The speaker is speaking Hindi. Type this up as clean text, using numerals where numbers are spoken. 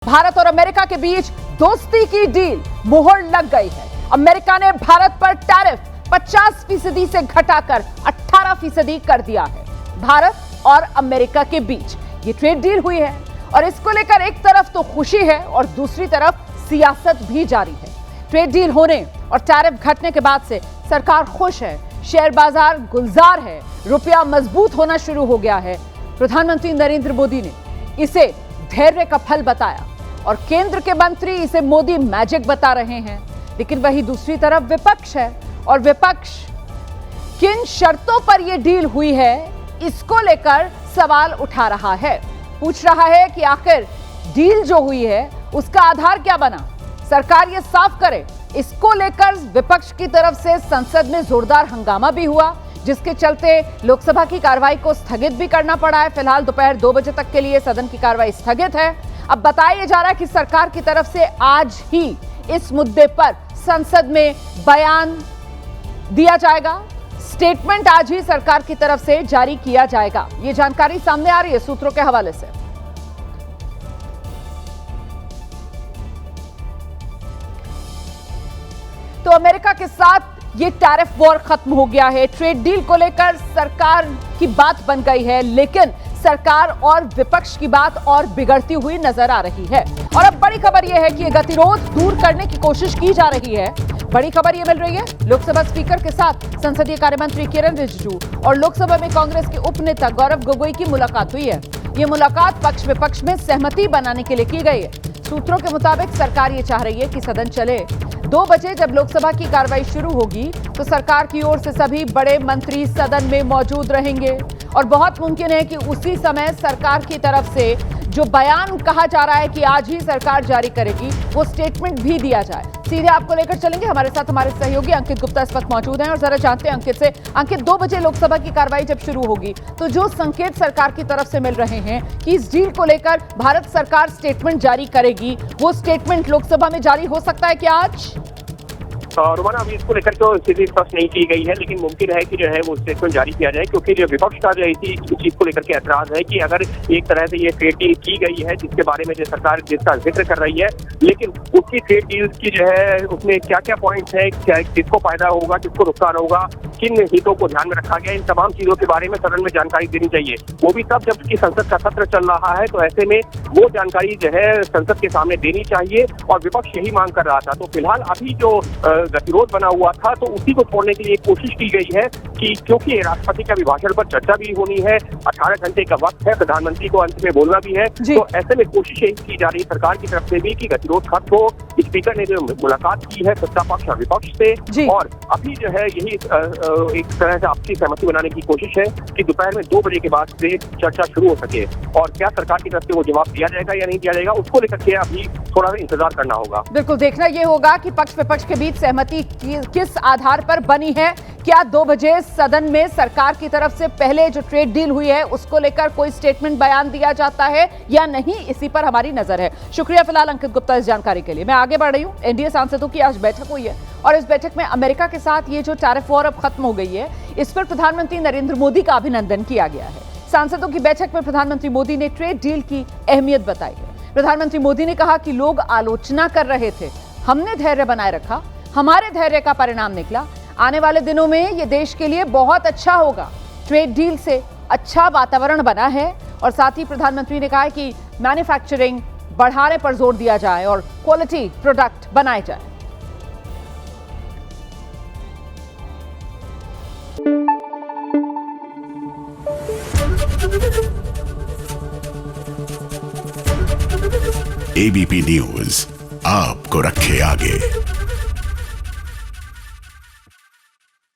भारत और अमेरिका के बीच दोस्ती की डील मुहर लग गई है। अमेरिका ने भारत पर टैरिफ 50% से घटाकर 18% कर दिया है। भारत और अमेरिका के बीच ये ट्रेड डील हुई है और इसको लेकर एक तरफ तो खुशी है और दूसरी तरफ सियासत भी जारी है। ट्रेड डील होने और टैरिफ घटने के बाद से सरकार खुश है, शेयर बाजार गुलजार है, रुपया मजबूत होना शुरू हो गया है। प्रधानमंत्री नरेंद्र मोदी ने इसे धैर्य का फल बताया और केंद्र के मंत्री इसे मोदी मैजिक बता रहे हैं। लेकिन वही दूसरी तरफ विपक्ष है और विपक्ष किन शर्तों पर यह डील हुई है इसको लेकर सवाल उठा रहा है। पूछ रहा है कि आखिर डील जो हुई है उसका आधार क्या बना, सरकार ये साफ करे। इसको लेकर विपक्ष की तरफ से संसद में जोरदार हंगामा भी हुआ, जिसके चलते लोकसभा की कार्रवाई को स्थगित भी करना पड़ा है। फिलहाल दोपहर 2 बजे तक के लिए सदन की कार्रवाई स्थगित है। अब बताया जा रहा है कि सरकार की तरफ से आज ही इस मुद्दे पर संसद में बयान दिया जाएगा। स्टेटमेंट आज ही सरकार की तरफ से जारी किया जाएगा। ये जानकारी सामने आ रही है सूत्रों के हवाले से। तो अमेरिका के साथ ये टैरिफ वॉर खत्म हो गया है। ट्रेड डील को लेकर सरकार की बात बन गई है, लेकिन सरकार और विपक्ष की बात और बिगड़ती हुई नजर आ रही है। और अब बड़ी खबर यह है कि ये गतिरोध दूर करने की कोशिश की जा रही है। बड़ी खबर यह मिल रही है, लोकसभा स्पीकर के साथ संसदीय कार्य मंत्री किरण रिजिजू और लोकसभा में कांग्रेस के उपनेता गौरव गोगोई की मुलाकात हुई है। ये मुलाकात पक्ष विपक्ष में सहमति बनाने के लिए की गई है। सूत्रों के मुताबिक सरकार ये चाह रही है कि सदन चले। 2 बजे जब लोकसभा की कार्रवाई शुरू होगी तो सरकार की ओर से सभी बड़े मंत्री सदन में मौजूद रहेंगे और बहुत मुमकिन है कि उसी समय सरकार की तरफ से जो बयान कहा जा रहा है कि आज ही सरकार जारी करेगी, वो स्टेटमेंट भी दिया जाए। सीधे आपको लेकर चलेंगे, हमारे साथ हमारे सहयोगी अंकित गुप्ता इस वक्त मौजूद हैं और जरा जानते हैं अंकित से। अंकित, 2 बजे लोकसभा की कार्रवाई जब शुरू होगी तो जो संकेत सरकार की तरफ से मिल रहे हैं कि इस डील को लेकर भारत सरकार स्टेटमेंट जारी करेगी, वो स्टेटमेंट लोकसभा में जारी हो सकता है क्या आज? रोमाना, अभी इसको लेकर तो स्थिति स्पष्ट नहीं की गई है, लेकिन मुमकिन है कि जो है वो स्टेटमेंट जारी किया जाए, क्योंकि जो विपक्ष का जो इसी चीज को लेकर के ऐतराज है कि अगर एक तरह से ये ट्रेड डील की गई है जिसके बारे में जो सरकार जिसका जिक्र कर रही है, लेकिन उसकी ट्रेड डील की जो है उसमें क्या क्या पॉइंट्स है, किसको फायदा होगा, किसको नुकसान होगा, किन हितों को ध्यान में रखा गया, इन तमाम चीजों के बारे में सदन में जानकारी देनी चाहिए। वो भी तब जबकि संसद का सत्र चल रहा है, तो ऐसे में वो जानकारी जो है संसद के सामने देनी चाहिए और विपक्ष यही मांग कर रहा था। तो फिलहाल अभी जो गतिरोध बना हुआ था तो उसी को छोड़ने के लिए कोशिश की गई है कि क्योंकि राष्ट्रपति के अभिभाषण पर चर्चा भी होनी है, 18 घंटे का वक्त है, प्रधानमंत्री को अंत में बोलना भी है, तो ऐसे में कोशिश यही की जा रही है सरकार की तरफ से भी कि गतिरोध खत्म हो। स्पीकर ने जो मुलाकात की है सत्ता पक्ष और विपक्ष से, और अभी जो है यही एक तरह से आपसी सहमति बनाने की कोशिश है कि दोपहर में 2 बजे के बाद से चर्चा शुरू हो सके। और क्या सरकार की तरफ से वो जवाब दिया जाएगा या नहीं दिया जाएगा, उसको लेकर के अभी थोड़ा इंतजार करना होगा। बिल्कुल, देखना यह होगा कि पक्ष विपक्ष के बीच सहमति किस आधार पर बनी है। क्या 2 बजे सदन में सरकार की तरफ से पहले जो ट्रेड डील हुई है उसको लेकर कोई स्टेटमेंट बयान दिया जाता है या नहीं, इसी पर हमारी नजर है। शुक्रिया फिलहाल अंकित गुप्ता इस जानकारी के लिए। मैं आगे बढ़ रही हूँ। एनडीए सांसदों की आज बैठक हुई है और इस बैठक में अमेरिका के साथ ये जो टैरिफ वॉर अब खत्म हो गई है, इस पर प्रधानमंत्री नरेंद्र मोदी का अभिनंदन किया गया है। सांसदों की बैठक में प्रधानमंत्री मोदी ने ट्रेड डील की अहमियत बताई है। प्रधानमंत्री मोदी ने कहा कि लोग आलोचना कर रहे थे, हमने धैर्य बनाए रखा, हमारे धैर्य का परिणाम निकला। आने वाले दिनों में ये देश के लिए बहुत अच्छा होगा। ट्रेड डील से अच्छा वातावरण बना है और साथ ही प्रधानमंत्री ने कहा कि मैन्युफैक्चरिंग बढ़ाने पर जोर दिया जाए और क्वालिटी प्रोडक्ट बनाए जाए। एबीपी न्यूज आपको रखे आगे।